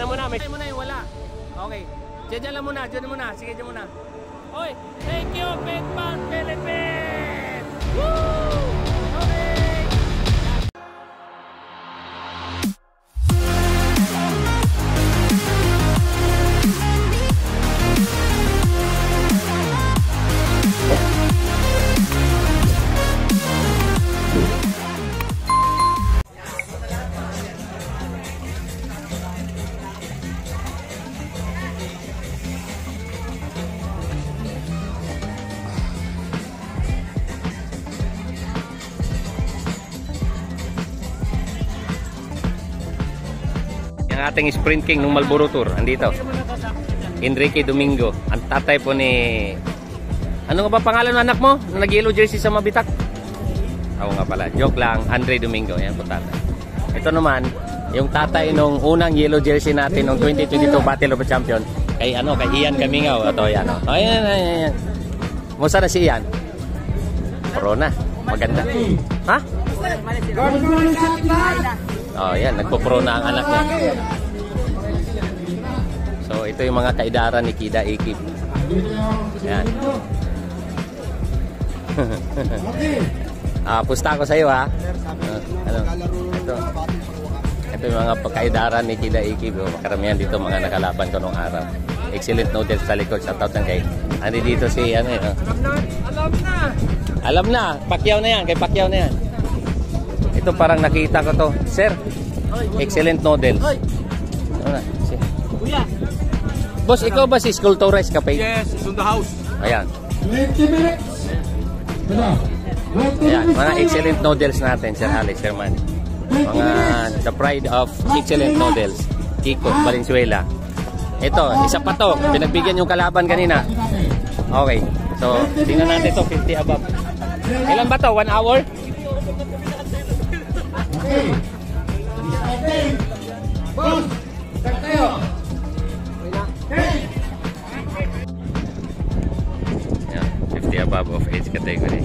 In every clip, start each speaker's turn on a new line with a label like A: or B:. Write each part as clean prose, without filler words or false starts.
A: na muna. May
B: muna yung wala. Okay. Diyan lang muna, diyan muna. Sige, diyan muna. Oy, thank you, Betman Philippines! Woo! Okay!
A: Yung ating sprint king ng Marlboro Tour, andito. Enrique Domingo. Ang tatay po ni... Ano nga ba pangalan ng anak mo? Na nag-yellow jersey sa Mabitak? Oo nga pala. Joke lang. Andre Domingo. Yan po tatay. Ito naman, yung tatay nung unang yellow jersey natin nung 2022 Battle of the Champion. Kay ano, kay Ian Kamingaw. Ito yan. Oh, ayan. Musta na si Ian? Corona. Maganda. Ha? Oh, yan, nagpo-pro na ang anak niya. So, ito yung mga kaidaran ni Kida Ikib. Yan. Pusta ko sa iyo ha. Ano? Ito yung mga kaidaran ni Kida Ikib. Makaramihan dito mga nakalaban ko nung araw. Excellent noodles sa likod. Sa taot ng kay. Andi dito si ano yun. Alam na. Pacquiao na yan. Kay Pacquiao na yan. Ito parang nakita ko to. Sir, excellent noodles. Ano na?
B: Kuya.
A: Boss, ikaw ba si Sculptores Cafe?
C: Yes, it's on the house.
A: Ayan.
C: 20 minutes.
A: Ayan, mga excellent noodles natin, Sir Alex Herman. Mga the pride of excellent noodles. Kiko, Valenzuela. Ito, isa pa to. Pinagbigyan yung kalaban kanina. Okay. So, tingnan natin to 50 above. Ilan ba to? 1 hour?
C: Okay. Boss, start tayo.
A: Yeah, 50 above of age category.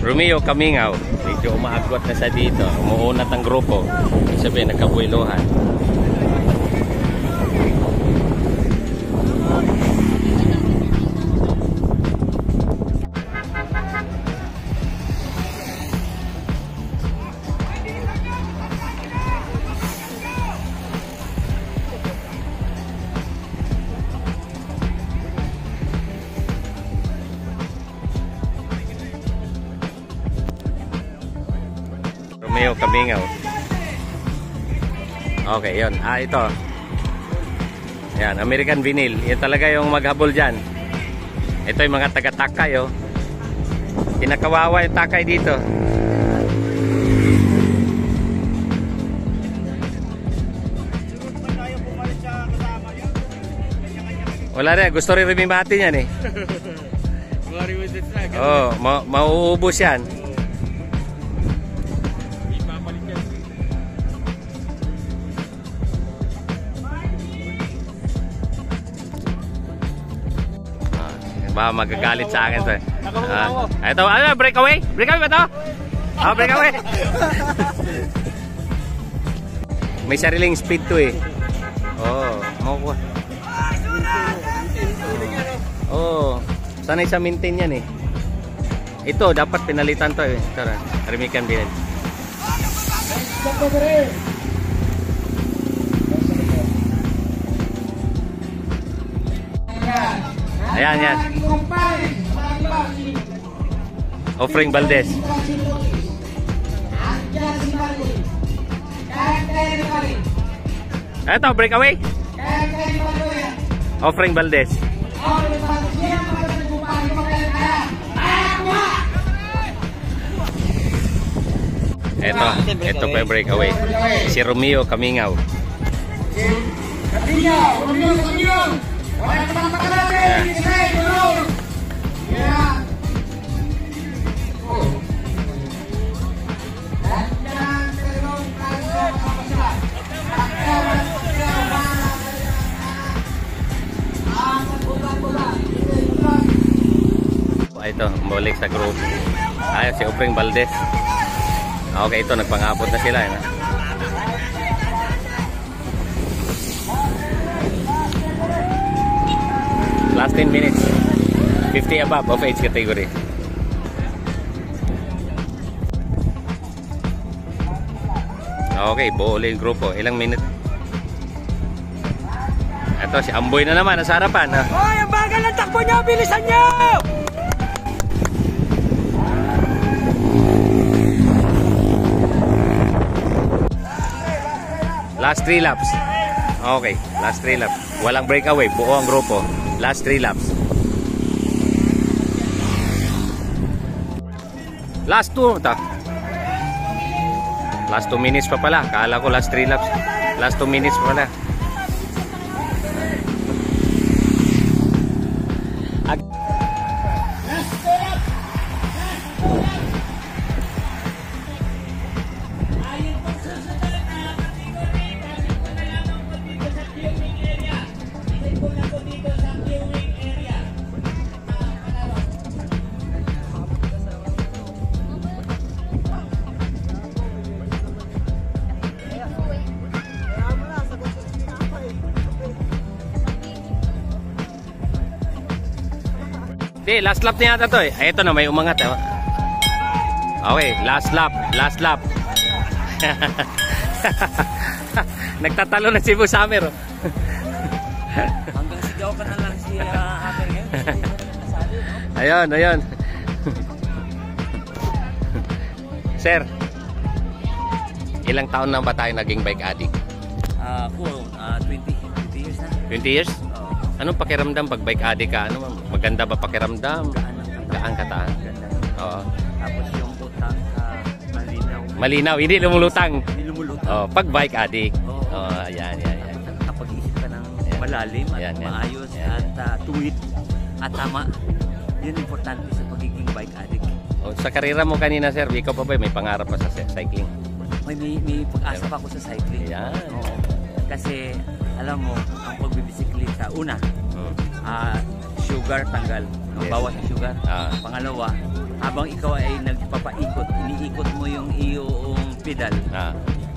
A: Romeo Kamingaw, medyo umaagwat na sa dito, umuunat ang grupo, ibig sabihin nagkabuiluhan. Romeo Kamingaw. Okay, yun. Ito. Yan, American Vinyl. Yan talaga yung maghabol dyan. Ito yung mga taga-takay, oh. Kinakawawa yung takay dito. Wala rin. Gusto rin rimimati yan, eh. Oh, mauubos yan. Baka magagalit sa akin. Ito, ano, breakaway? Breakaway ba ito? Oh, breakaway. May sariling speed to eh. Oh, makukuha. Oh, sanay sa maintain yan eh. Ito, dapat pinalitan to eh. Tara, Remican din. Ayan, yan. Offering Valdez. Ito, breakaway. Offering Valdez. Ito pa yung breakaway. Si Romeo Kamingaw. Ito, balik sa group. Ayun, si Upring Valdez. Okay, ito, nagpangapot na sila. Eh, last 10 minutes. 50 above of age category. Okay, buo ulit yung grupo. Ilang minute? Ito, si Amboy na naman, nasa harapan.
B: Hoy, ang bagal ng takbo nyo! Bilisan nyo!
A: Last 3 laps. Okay, last 3 laps. Walang breakaway, buo ang grupo. Last 3 laps. Last 2 ito. Last 2 minutes pa pala. Kala ko last 3 laps. Last 2 minutes pa pala. Hindi, last lap na yata to eh. Ay, ito na, may umangat. Eh. Okay, last lap. Last lap. Nagtatalo na si Bu Summer. Oh.
B: Hanggang sigaw ka na lang si Aper ngayon.
A: Ayun, ayun. Sir, ilang taon na ba tayo naging bike addict?
B: Ako, 20 years na.
A: 20 years? Anong pakiramdam pag bike addict ka? Ano, maganda ba pakiramdam? Gaan kataan? Oo.
B: Tapos yung utak, malinaw.
A: Malinaw, hindi lumulutang.
B: Hindi lumulutang.
A: Oh, pag bike addict.
B: Oo.
A: Oh, ayan.
B: Kapag-isip ka ng malalim at
A: Yan.
B: maayos at tuwid at tama. Yun importante sa pagiging bike addict.
A: Oh, sa karera mo kanina, sir, ikaw pa ba may pangarap pa sa cycling?
B: May pag-asa pa ako sa cycling.
A: Ayan.
B: Oo. Kasi alam mo, ang pagbibisikleta, una, sugar tanggal. No?
A: Yes.
B: Bawas ang sugar. Pangalawa, habang ikaw ay nagpapaikot, iniikot mo yung iyong pedal.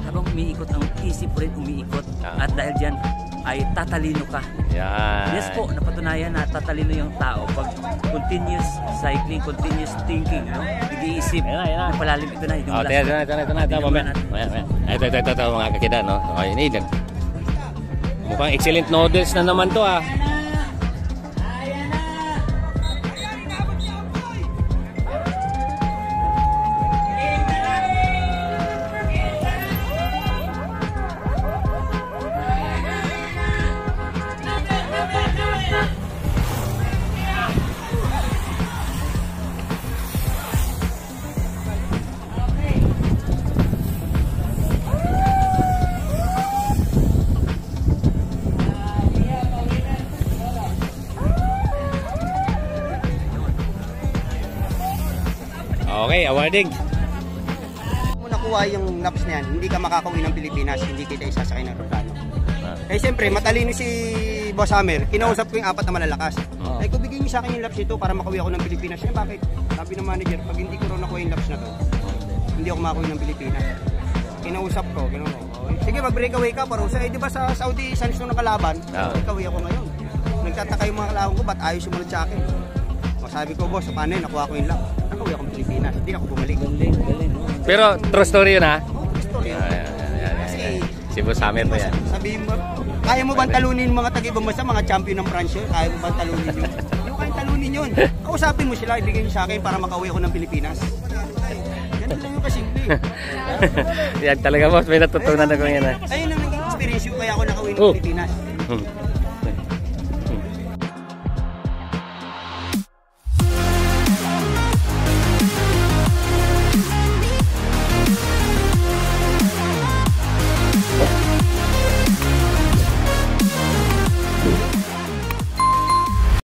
B: Habang umiikot, ang isip rin umiikot. At dahil dyan, ay tatalino ka.
A: Yan.
B: Yes po, napatunayan na tatalino yung tao. Pag continuous cycling, continuous thinking, no? Nag-iisip, napalalim ito na.
A: Oh, ito na. Ito, mga kakida, no? Okay, ini din. Mukhang excellent noodles na naman to, ah. Okay, awarding.
D: Kung nakuha yung laps na yan, hindi ka makakauwi ng Pilipinas, hindi kita isasakay ng aeroplano. Eh siyempre, matalino si Boss Hammer, kinausap ko yung 4 na malalakas. Eh kung bigyan niyo sa akin yung laps ito para makauwi ako ng Pilipinas, eh bakit? Sabi ng manager, pag hindi ko rin nakuha yung laps na to, hindi ako makauwi ng Pilipinas. Kinausap ko, gano'n. Sige, mag-breakaway ka, Parusa. Eh di ba sa Saudi, isang gusto ng kalaban, breakaway ako ngayon. Nagtataka yung mga kalaban ko, ba't ayaw sumunod sa akin? Sabi ko, boss, paano yun? Nakuha ko yung laps. Nakauwi akong Pilipinas, hindi ako bumalik.
A: Pero true story yun, ha?
D: True story yun.
A: Si Boss Hammer pa yan.
D: Sabihin mo, kaya mo bang talunin mga taga-ibang bansa, mga champion ng France yun? Kaya mo bang talunin yun? Hindi mo kayang talunin yun. Kausapin mo sila, ibigay nyo sa akin para makauwi ako ng Pilipinas. Ganun lang yung kasimple.
A: Yan talaga, boss. May natutunan ako yan, ha?
D: Ayun ang naging experience yung kaya ako nakauwi ng Pilipinas.